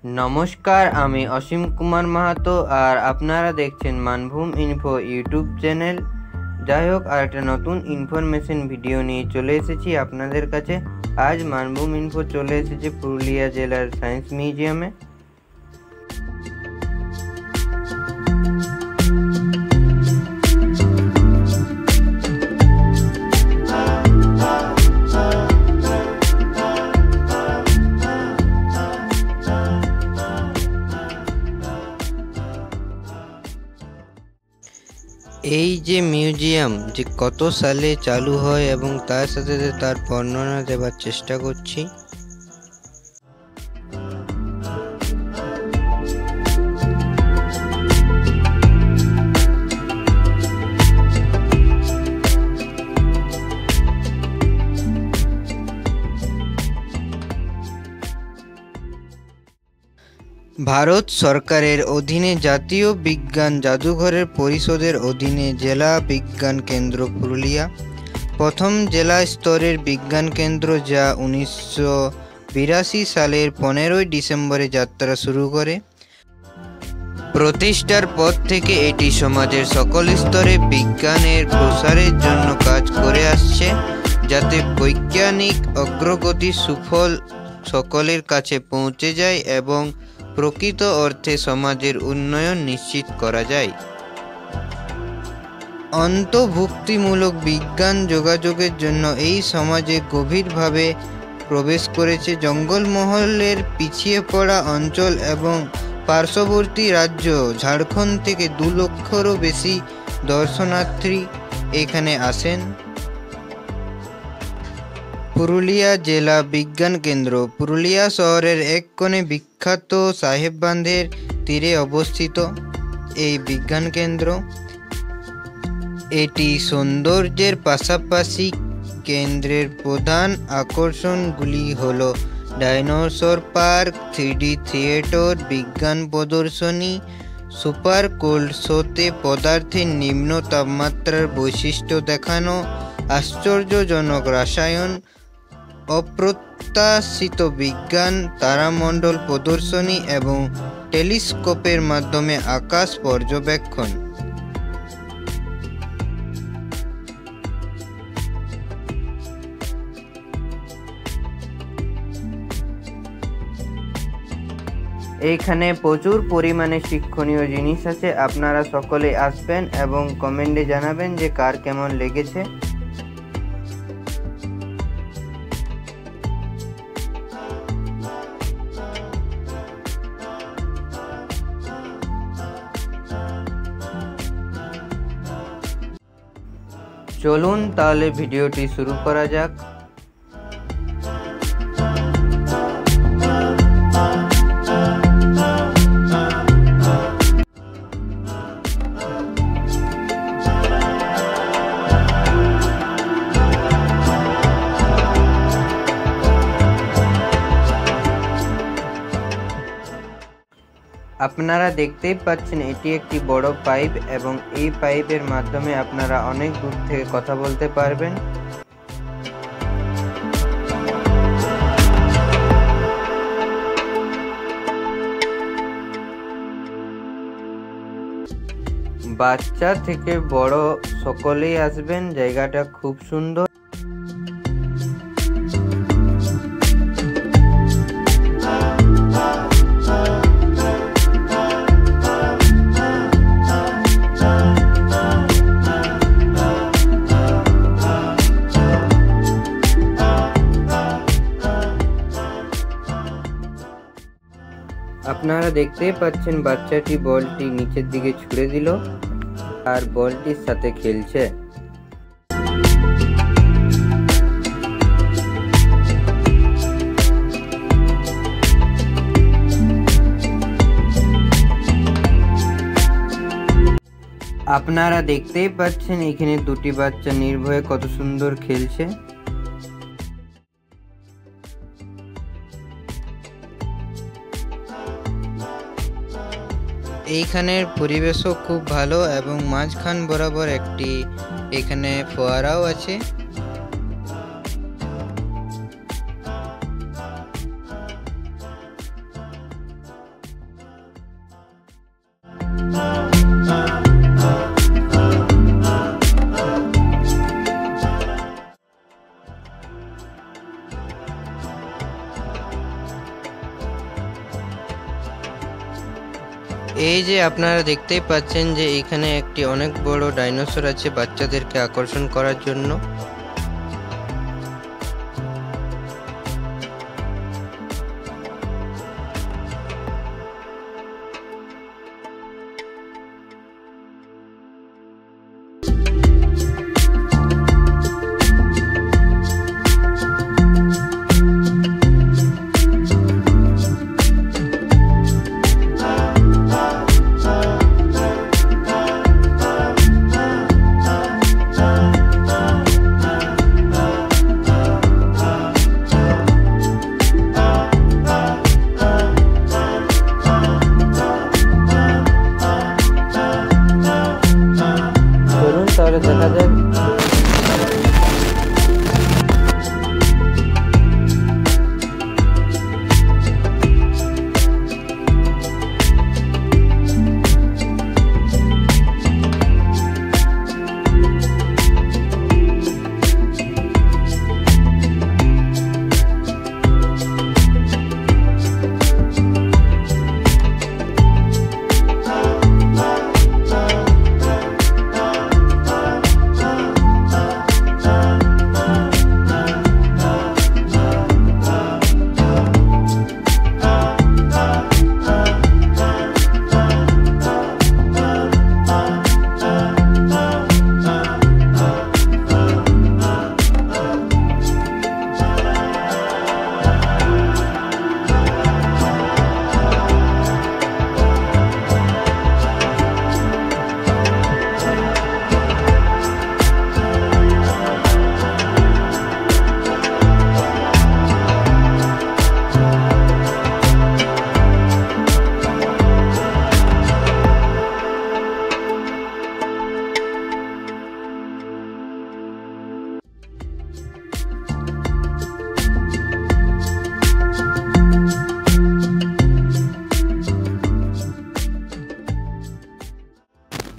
নমস্কার, আমি অসীম কুমার মাহাতো আর আপনারা দেখছেন মানভূম ইনফো ইউটিউব চ্যানেল। যাই হোক, আর একটা নতুন ইনফরমেশন ভিডিও নিয়ে চলে এসেছি আপনাদের কাছে। আজ মানভূম ইনফো চলে এসেছে পুরুলিয়া জেলার সায়েন্স মিউজিয়ামে। এই যে মিউজিয়াম যে কত সালে চালু হয় এবং তার সাথে তার বর্ণনা দেওয়ার চেষ্টা করছি। ভারত সরকারের অধীনে জাতীয় বিজ্ঞান জাদুঘরের পরিষদের অধীনে জেলা বিজ্ঞান কেন্দ্র পুরুলিয়া প্রথম জেলা স্তরের বিজ্ঞান কেন্দ্র, যা 1982 সালের 15 ডিসেম্বরে যাত্রা শুরু করে। প্রতিষ্ঠার পর থেকে এটি সমাজের সকল স্তরে বিজ্ঞানের প্রসারের জন্য কাজ করে আসছে, যাতে বৈজ্ঞানিক অগ্রগতির সুফল সকলের কাছে পৌঁছে যায় এবং প্রকৃত অর্থে সমাজের উন্নয়ন নিশ্চিত করা যায়। অন্তর্ভুক্তিমূলক বিজ্ঞান যোগাযোগের জন্য এই সমাজে গভীরভাবে প্রবেশ করেছে। জঙ্গলমহলের পিছিয়ে পড়া অঞ্চল এবং পার্শ্ববর্তী রাজ্য ঝাড়খণ্ড থেকে 2 লক্ষেরও বেশি দর্শনার্থী এখানে আসেন। পুরুলিয়া জেলা বিজ্ঞান কেন্দ্র পুরুলিয়া শহরের এক কোণে বিখ্যাত সাহেব বাঁধের তীরে অবস্থিত এই বিজ্ঞান কেন্দ্র। এটি সৌন্দর্যের পাশাপাশি কেন্দ্রের প্রধান আকর্ষণগুলি হল ডাইনোসর পার্ক, 3D থিয়েটার, বিজ্ঞান প্রদর্শনী, সুপার কোল্ড শোতে পদার্থের নিম্ন তাপমাত্রার বৈশিষ্ট্য দেখানো, আশ্চর্যজনক রসায়ন, অপ্রত্যাশিত বিজ্ঞান, তারামণ্ডল প্রদর্শনী এবং টেলিস্কোপের মাধ্যমে আকাশ পর্যবেক্ষণ। এইখানে প্রচুর পরিমাণে শিক্ষণীয় জিনিস আছে। আপনারা সকলে আসবেন এবং কমেন্টে জানাবেন যে কার কেমন লেগেছে। চলুন তাহলে ভিডিওটি শুরু করা যাক। আপনারা দেখতেই পাচ্ছেন এটি একটি বড় পাইপ এবং এই পাইপের মাধ্যমে আপনারা অনেক দূর থেকে কথা বলতে পারবেন। বাচ্চা থেকে বড় সকলেই আসবেন, জায়গাটা খুব সুন্দর। আপনারা দেখতেই পাচ্ছেন বাচ্চাটি বলটি নিচের দিকে ছুঁড়ে দিল আর বলটির সাথে খেলছে। আপনারা দেখতেই পাচ্ছেন এখানে 2টি বাচ্চা নির্ভয়ে কত সুন্দর খেলছে। এইখানের পরিবেশও খুব ভালো এবং মাঝখান বরাবর একটি এখানে ফোয়ারাও আছে। এই যে আপনারা দেখতেই পাচ্ছেন যে এখানে একটি অনেক বড় ডাইনোসর আছে বাচ্চাদেরকে আকর্ষণ করার জন্য। তাহলে দেখা যাক।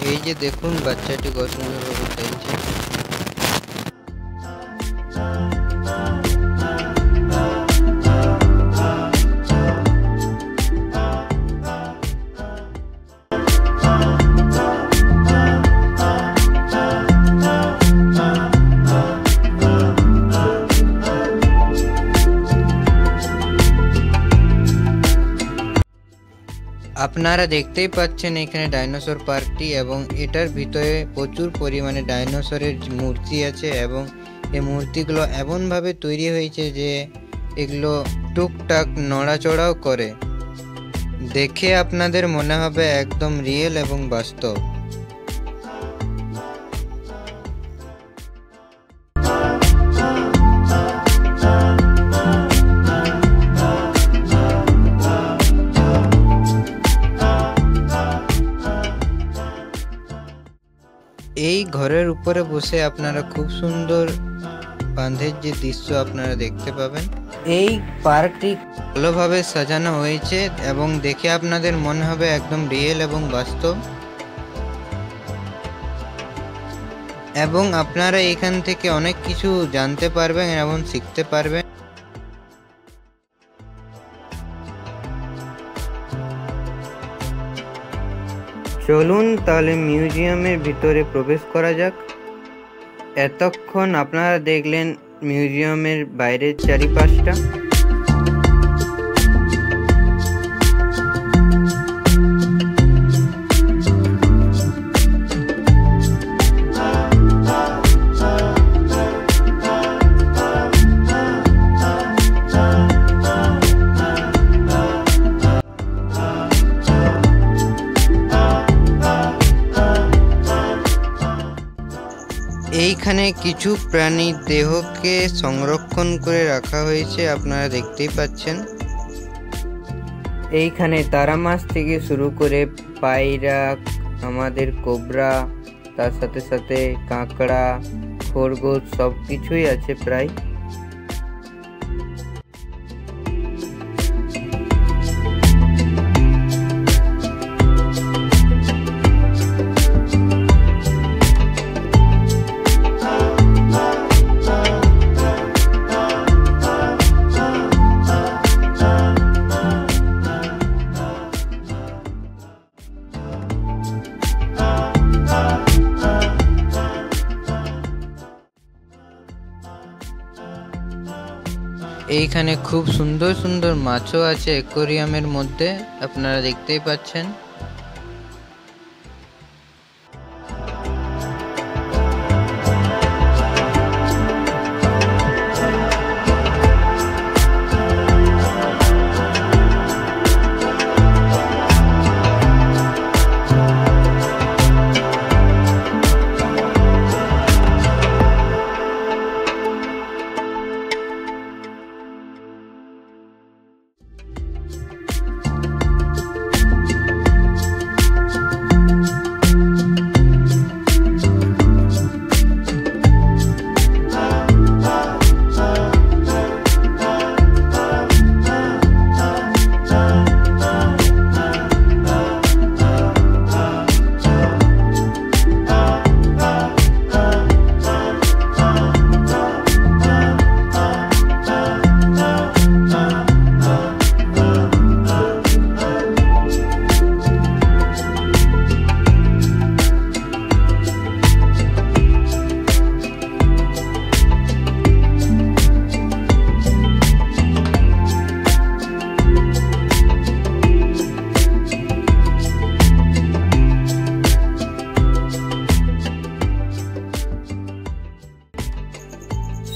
এই যে দেখুন বাচ্চাটি কত সুন্দরভাবে খেলছে। আপনারা দেখতেই পাচ্ছেন এখানে ডাইনোসর পার্কটি, এবং এটার ভিতরে প্রচুর পরিমাণে ডাইনোসরের মূর্তি আছে, এবং এই মূর্তিগুলো এমনভাবে তৈরি হয়েছে যে এগুলো টুকটাক নড়াচড়াও করে। দেখে আপনাদের মনে হবে একদম রিয়েল এবং বাস্তব। এই ঘরের উপরে বসে আপনারা খুব সুন্দর বাঁধের যে দৃশ্য আপনারা দেখতে পাবেন। এই পার্কটি ভালোভাবে সাজানো হয়েছে এবং দেখে আপনাদের মনে হবে একদম রিয়েল এবং বাস্তব, এবং আপনারা এখান থেকে অনেক কিছু জানতে পারবেন এবং শিখতে পারবেন। চলুন তাহলে মিউজিয়ামের ভিতরে প্রবেশ করা যাক। এতক্ষণ আপনারা দেখলেন মিউজিয়ামের বাইরের চারিপাশটা। এইখানে কিছু প্রাণীর দেহকে সংরক্ষণ করে রাখা হয়েছে, আপনারা দেখতেই পাচ্ছেন। এইখানে তারা মাছ থেকে শুরু করে পায়রা, আমাদের কোবরা, তার সাথে সাথে কাঁকড়া, খরগোশ সব কিছুই আছে প্রায়। এইখানে খুব সুন্দর সুন্দর মাছও আছে অ্যাকোয়ারিয়ামের মধ্যে, আপনারা দেখতেই পাচ্ছেন।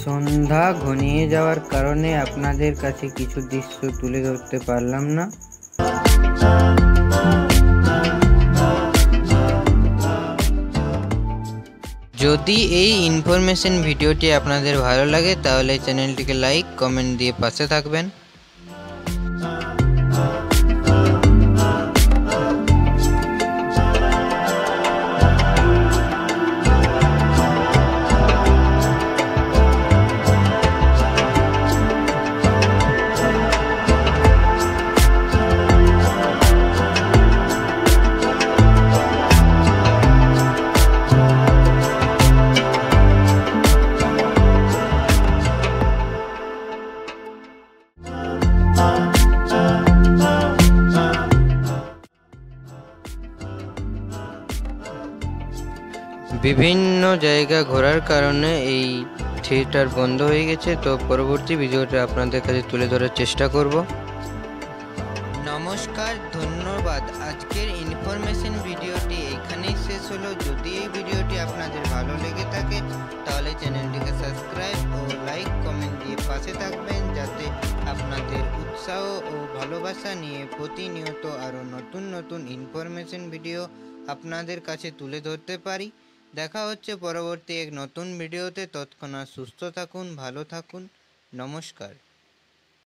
সন্ধ্যা ঘনিয়ে যাওয়ার কারণে আপনাদের কাছে কিছু দৃশ্য তুলে ধরতে পারলাম না। যদি এই ইনফরমেশন ভিডিওটি আপনাদের ভালো লাগে তাহলে চ্যানেলটিকে লাইক কমেন্ট দিয়ে পাশে থাকবেন। বিভিন্ন জায়গা ঘোরার কারণে এই থিয়েটার বন্ধ হয়ে গেছে, তো পরবর্তী ভিডিওটা আপনাদের কাছে তুলে ধরার চেষ্টা করব। নমস্কার, ধন্যবাদ। আজকের ইনফরমেশন ভিডিওটি এখানেই শেষ হলো। যদি এই ভিডিওটি আপনাদের ভালো লেগে থাকে তাহলে চ্যানেলটিকে সাবস্ক্রাইব ও লাইক কমেন্ট দিয়ে পাশে থাকবেন, যাতে আপনাদের উৎসাহ ও ভালোবাসা নিয়ে প্রতিনিয়ত আরও নতুন নতুন ইনফরমেশন ভিডিও আপনাদের কাছে তুলে ধরতে পারি। দেখা হচ্ছে পরবর্তী এক নতুন ভিডিওতে। তৎক্ষণাৎ সুস্থ থাকুন, ভালো থাকুন। নমস্কার।